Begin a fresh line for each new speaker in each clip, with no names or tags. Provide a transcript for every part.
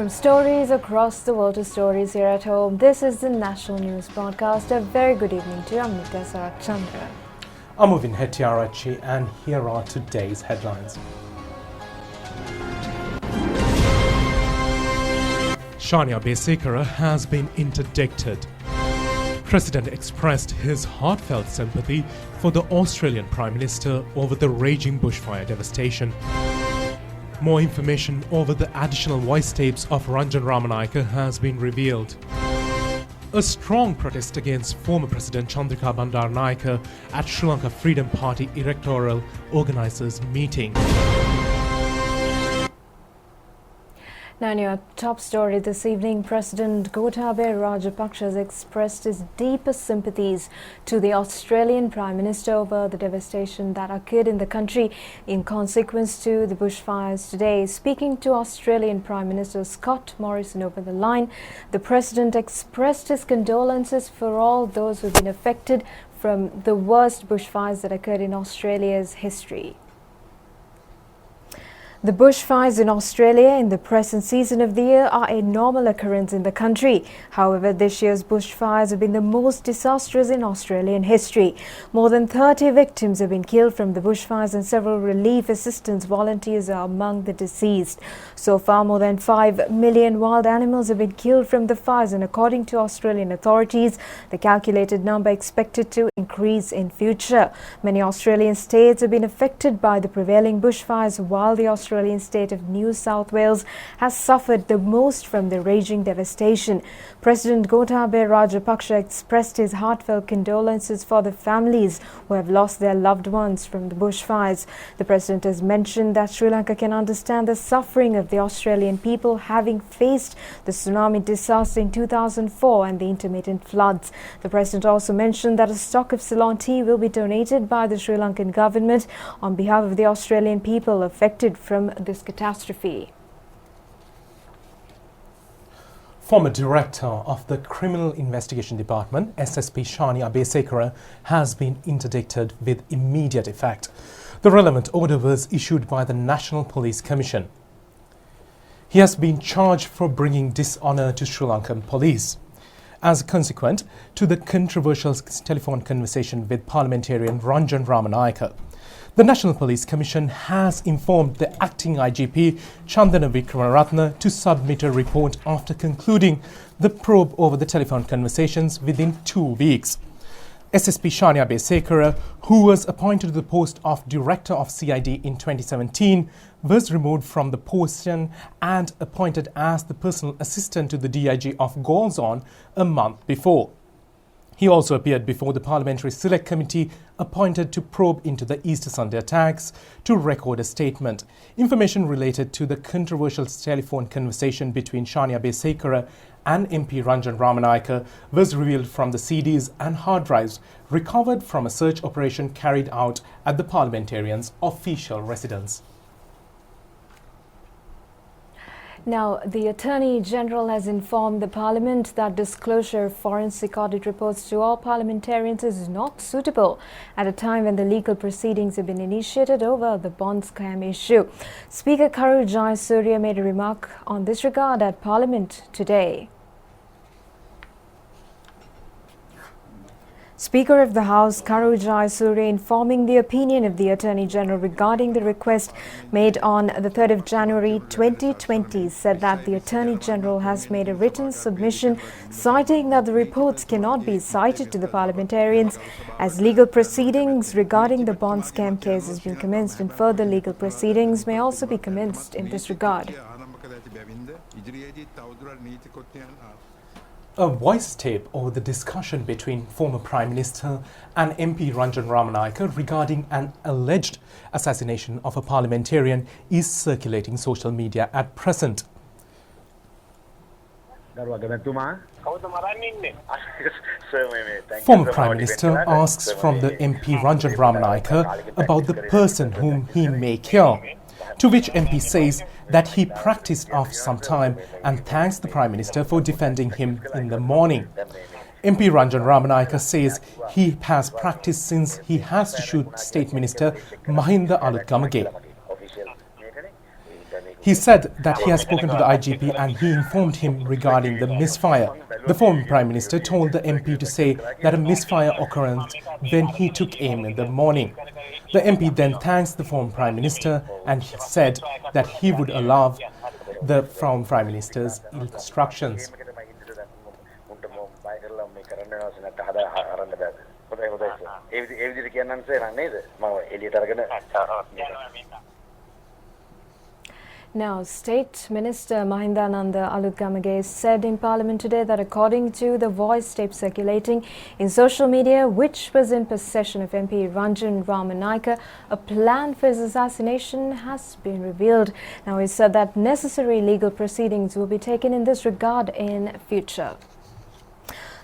From stories across the world to stories here at home, this is the National News Podcast. A very good evening to you. I'm Sarath.
I'm Movin Hetiarachi, and here are today's headlines. Shania Besekara has been interdicted. President expressed his heartfelt sympathy for the Australian Prime Minister over the raging bushfire devastation. More information over the additional voice tapes of Ranjan Ramanayake has been revealed. A strong protest against former President Chandrika Bandaranaike at Sri Lanka Freedom Party electoral organisers meeting.
Now in your top story this evening, President Gotabaya Rajapaksa has expressed his deepest sympathies to the Australian Prime Minister over the devastation that occurred in the country in consequence to the bushfires today. Speaking to Australian Prime Minister Scott Morrison over the line, the President expressed his condolences for all those who have been affected from the worst bushfires that occurred in Australia's history. The bushfires in Australia in the present season of the year are a normal occurrence in the country. However, this year's bushfires have been the most disastrous in Australian history. More than 30 victims have been killed from the bushfires and several relief assistance volunteers are among the deceased. So far, more than 5 million wild animals have been killed from the fires, and according to Australian authorities, the calculated number expected to increase in future. Many Australian states have been affected by the prevailing bushfires, while the Australian state of New South Wales has suffered the most from the raging devastation. President Gotabaya Rajapaksa expressed his heartfelt condolences for the families who have lost their loved ones from the bushfires. The President has mentioned that Sri Lanka can understand the suffering of the Australian people, having faced the tsunami disaster in 2004 and the intermittent floods. The President also mentioned that a stock of Ceylon tea will be donated by the Sri Lankan government on behalf of the Australian people affected from this catastrophe.
Former Director of the Criminal Investigation Department, SSP Shania Besekara, has been interdicted with immediate effect. The relevant order was issued by the National Police Commission. He has been charged for bringing dishonour to Sri Lankan police. As a consequence to the controversial telephone conversation with parliamentarian Ranjan Ramanayake, the National Police Commission has informed the acting IGP Chandana Vikramaratne to submit a report after concluding the probe over the telephone conversations within 2 weeks. SSP Shania Besekara, who was appointed to the post of Director of CID in 2017, was removed from the position and appointed as the personal assistant to the DIG of Golzon a month before. He also appeared before the Parliamentary Select Committee appointed to probe into the Easter Sunday attacks to record a statement. Information related to the controversial telephone conversation between Shania Besekara and MP Ranjan Ramanayake was revealed from the CDs and hard drives recovered from a search operation carried out at the parliamentarian's official residence.
Now, the Attorney General has informed the Parliament that disclosure of forensic audit reports to all parliamentarians is not suitable at a time when the legal proceedings have been initiated over the bond scam issue. Speaker Sooriya made a remark on this regard at Parliament today. Speaker of the House Sooriya, informing the opinion of the Attorney General regarding the request made on the 3rd of January 2020, said that the Attorney General has made a written submission citing that the reports cannot be cited to the parliamentarians as legal proceedings regarding the bond scam case has been commenced, and further legal proceedings may also be commenced in this regard.
A voice tape over the discussion between former Prime Minister and MP Ranjan Ramanayake regarding an alleged assassination of a parliamentarian is circulating social media at present. Former Prime Minister asks from the MP Ranjan Ramanayake about the person whom he may kill, to which MP says that he practiced after some time and thanks the Prime Minister for defending him in the morning. MP Ranjan Ramanayake says he has practiced since he has to shoot State Minister Mahinda Aluthgamage. He said that he has spoken to the IGP and he informed him regarding the misfire. The former Prime Minister told the MP to say that a misfire occurred when he took aim in the morning. The MP then thanks the former Prime Minister and said that he would allow the former Prime Minister's instructions.
Now, State Minister Ananda Aluthgamage said in Parliament today that according to the voice tape circulating in social media, which was in possession of MP Ranjan Ramanayake, a plan for his assassination has been revealed. Now, he said that necessary legal proceedings will be taken in this regard in future.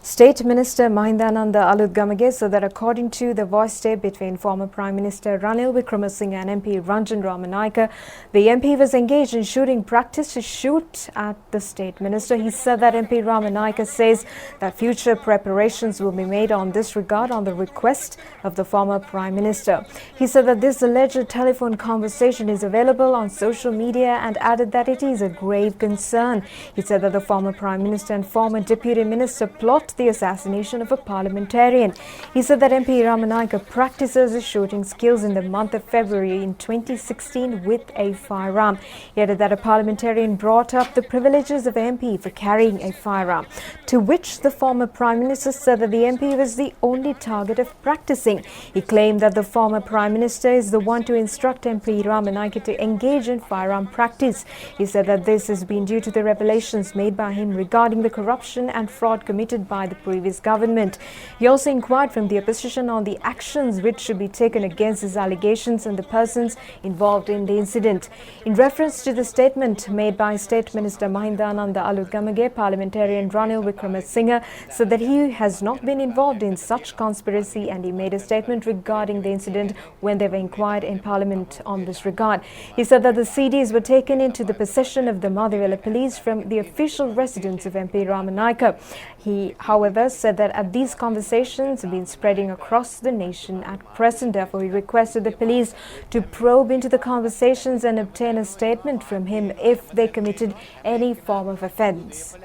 State Minister Ananda Aluthgamage said that according to the voice tape between former Prime Minister Ranil Wickremesinghe and MP Ranjan Ramanayake, the MP was engaged in shooting practice to shoot at the State Minister. He said that MP Ramanayake says that future preparations will be made on this regard on the request of the former Prime Minister. He said that this alleged telephone conversation is available on social media and added that it is a grave concern. He said that the former Prime Minister and former Deputy Minister plot the assassination of a parliamentarian. He said that MP Ramanayake practices his shooting skills in the month of February in 2016 with a firearm. He added that a parliamentarian brought up the privileges of MP for carrying a firearm, to which the former Prime Minister said that the MP was the only target of practicing. He claimed that the former Prime Minister is the one to instruct MP Ramanayake to engage in firearm practice. He said that this has been due to the revelations made by him regarding the corruption and fraud committed by the previous government. He also inquired from the opposition on the actions which should be taken against his allegations and the persons involved in the incident. In reference to the statement made by State Minister Ananda Aluthgamage, parliamentarian Ranil Wickremesinghe said that he has not been involved in such conspiracy, and he made a statement regarding the incident when they were inquired in Parliament on this regard. He said that the CDs were taken into the possession of the Maithripala police from the official residence of MP Ramanayake. He, however, said that at these conversations have been spreading across the nation at present. Therefore, he requested the police to probe into the conversations and obtain a statement from him if they committed any form of offence.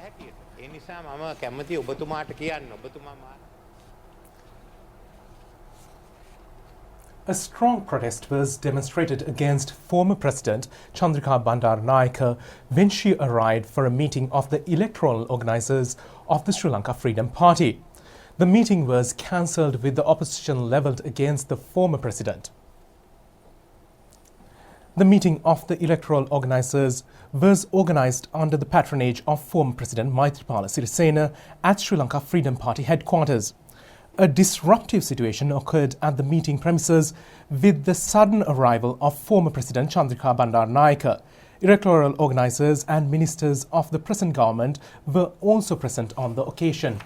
A strong protest was demonstrated against former President Chandrika Bandaranaike when she arrived for a meeting of the electoral organisers of the Sri Lanka Freedom Party. The meeting was cancelled with the opposition levelled against the former president. The meeting of the electoral organisers was organised under the patronage of former President Maithripala Sirisena at Sri Lanka Freedom Party headquarters. A disruptive situation occurred at the meeting premises with the sudden arrival of former President Chandrika Bandaranaike. Electoral organisers and ministers of the present government were also present on the occasion.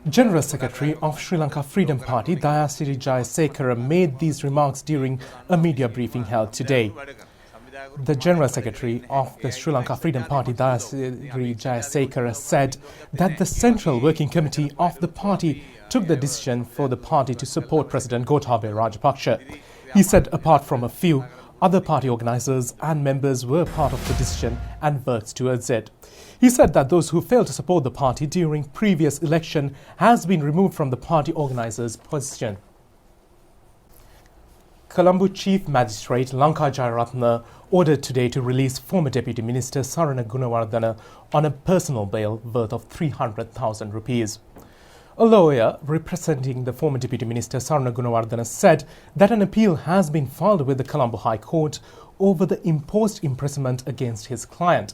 General Secretary of Sri Lanka Freedom Party Dayasiri Jayasekara made these remarks during a media briefing held today. The General Secretary of the Sri Lanka Freedom Party Dayasiri Jayasekara said that the Central Working Committee of the party took the decision for the party to support President Gotabaya Rajapaksa. He said apart from a few, other party organisers and members were part of the decision and worked towards it. He said that those who failed to support the party during previous election has been removed from the party organisers' position. Colombo Chief Magistrate Lanka Jayaratne ordered today to release former Deputy Minister Sarath Gunawardena on a personal bail worth of 300,000 rupees. A lawyer representing the former Deputy Minister Sarath Gunawardena said that an appeal has been filed with the Colombo High Court over the imposed imprisonment against his client.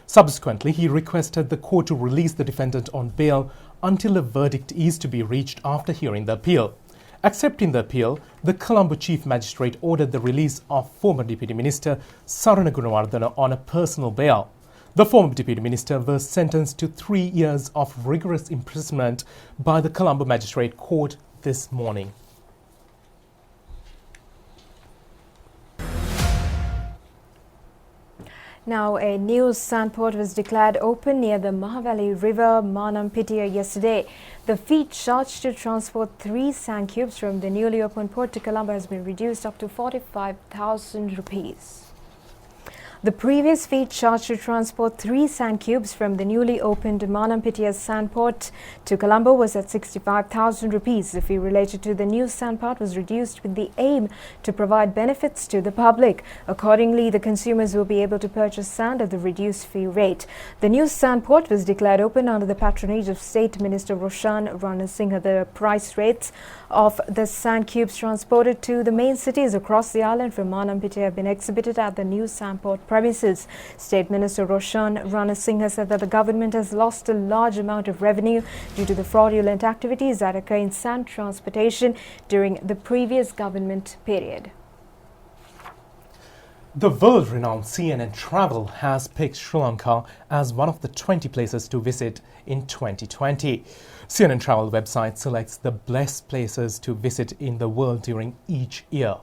Subsequently, he requested the court to release the defendant on bail until a verdict is to be reached after hearing the appeal. Accepting the appeal, the Colombo Chief Magistrate ordered the release of former Deputy Minister Sarath Gunawardena on a personal bail. The former Deputy Minister was sentenced to 3 years of rigorous imprisonment by the Colombo Magistrate Court this morning.
Now, a new Sandport was declared open near the Mahavali River, Manampitiya, yesterday. The fee charged to transport 3 sand cubes from the newly opened port to Colombo has been reduced up to 45,000 rupees. The previous fee charged to transport 3 sand cubes from the newly opened Manampitiya Sandport to Colombo was at 65,000 rupees. The fee related to the new Sandport was reduced with the aim to provide benefits to the public. Accordingly, the consumers will be able to purchase sand at the reduced fee rate. The new Sandport was declared open under the patronage of State Minister Roshan Ranasinghe. The price rates of the sand cubes transported to the main cities across the island from Manampitiya have been exhibited at the new Sandport premises. State Minister Roshan Ranasinghe said that the government has lost a large amount of revenue due to the fraudulent activities that occur in sand transportation during the previous government period.
The world-renowned CNN Travel has picked Sri Lanka as one of the 20 places to visit in 2020. CNN Travel website selects the best places to visit in the world during each year.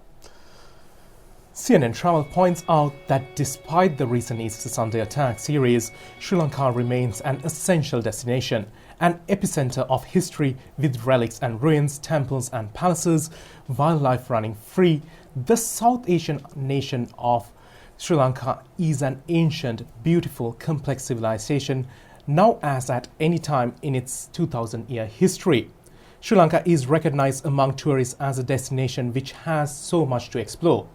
CNN Travel points out that despite the recent Easter Sunday attack series, Sri Lanka remains an essential destination, an epicenter of history with relics and ruins, temples and palaces, wildlife running free. The South Asian nation of Sri Lanka is an ancient, beautiful, complex civilization, now as at any time in its 2,000-year history. Sri Lanka is recognized among tourists as a destination which has so much to explore.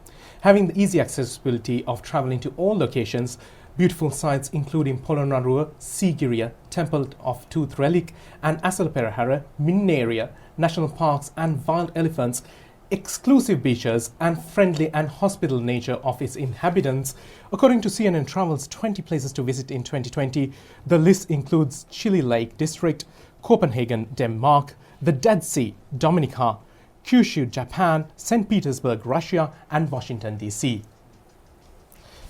Having the easy accessibility of traveling to all locations, beautiful sites including Polonnaruwa, Sigiriya, Temple of Tooth Relic and Asalaperahara, Minnaria, national parks and wild elephants, exclusive beaches and friendly and hospitable nature of its inhabitants. According to CNN Travel's 20 places to visit in 2020, the list includes Chile Lake District, Copenhagen, Denmark, the Dead Sea, Dominica, Kyushu, Japan, St. Petersburg, Russia and Washington, D.C.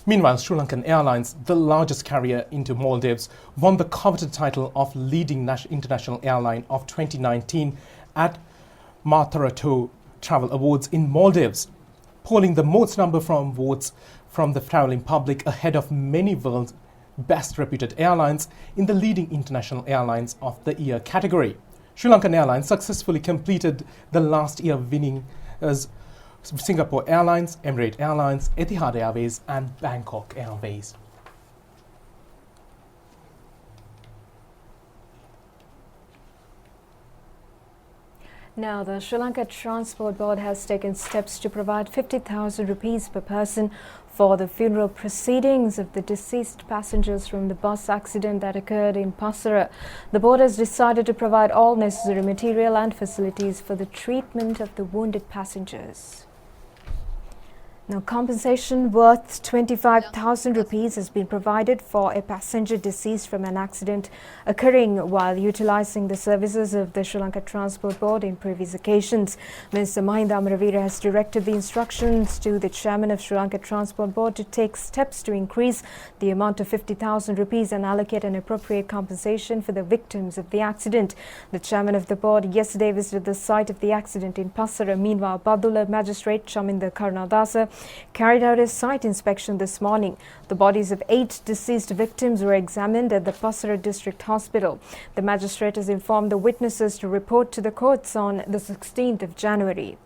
Meanwhile, Sri Lankan Airlines, the largest carrier into Maldives, won the coveted title of leading international airline of 2019 at Maithripala Travel Awards in Maldives, polling the most number from votes from the traveling public ahead of many world's best reputed airlines in the leading international airlines of the year category. Sri Lankan Airlines successfully completed the last year winning as Singapore Airlines, Emirates Airlines, Etihad Airways and Bangkok Airways.
Now, the Sri Lanka Transport Board has taken steps to provide 50,000 rupees per person for the funeral proceedings of the deceased passengers from the bus accident that occurred in Pasara. The board has decided to provide all necessary material and facilities for the treatment of the wounded passengers. Now, compensation worth 25,000 rupees has been provided for a passenger deceased from an accident occurring while utilizing the services of the Sri Lanka Transport Board in previous occasions. Mr. Mahinda Amaravira has directed the instructions to the chairman of Sri Lanka Transport Board to take steps to increase the amount of 50,000 rupees and allocate an appropriate compensation for the victims of the accident. The chairman of the board yesterday visited the site of the accident in Pasara. Meanwhile, Badula Magistrate Chaminda Karnadasa carried out a site inspection this morning. The bodies of 8 deceased victims were examined at the Pasara District Hospital. The magistrate has informed the witnesses to report to the courts on the 16th of January.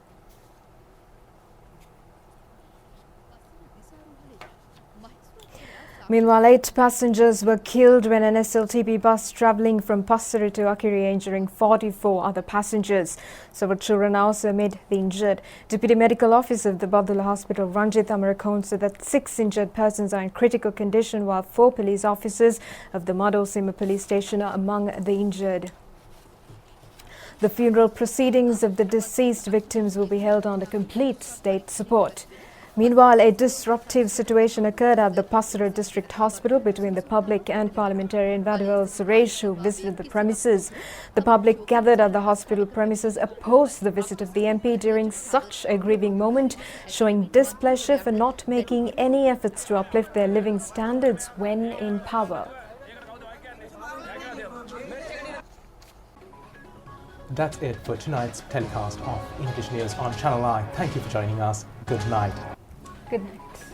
Meanwhile, 8 passengers were killed when an SLTP bus travelling from Pasara to Akiri injuring 44 other passengers. Several children also made the injured. Deputy Medical Officer of the Badula Hospital, Ranjit Amarakon, said that 6 injured persons are in critical condition while 4 police officers of the Madosima police station are among the injured. The funeral proceedings of the deceased victims will be held under complete state support. Meanwhile, a disruptive situation occurred at the Pasara District Hospital between the public and parliamentarian Vadivel Suresh, who visited the premises. The public gathered at the hospital premises opposed the visit of the MP during such a grieving moment, showing displeasure for not making any efforts to uplift their living standards when in power.
That's it for tonight's telecast of English News on Channel I. Thank you for joining us. Good night.
Good night.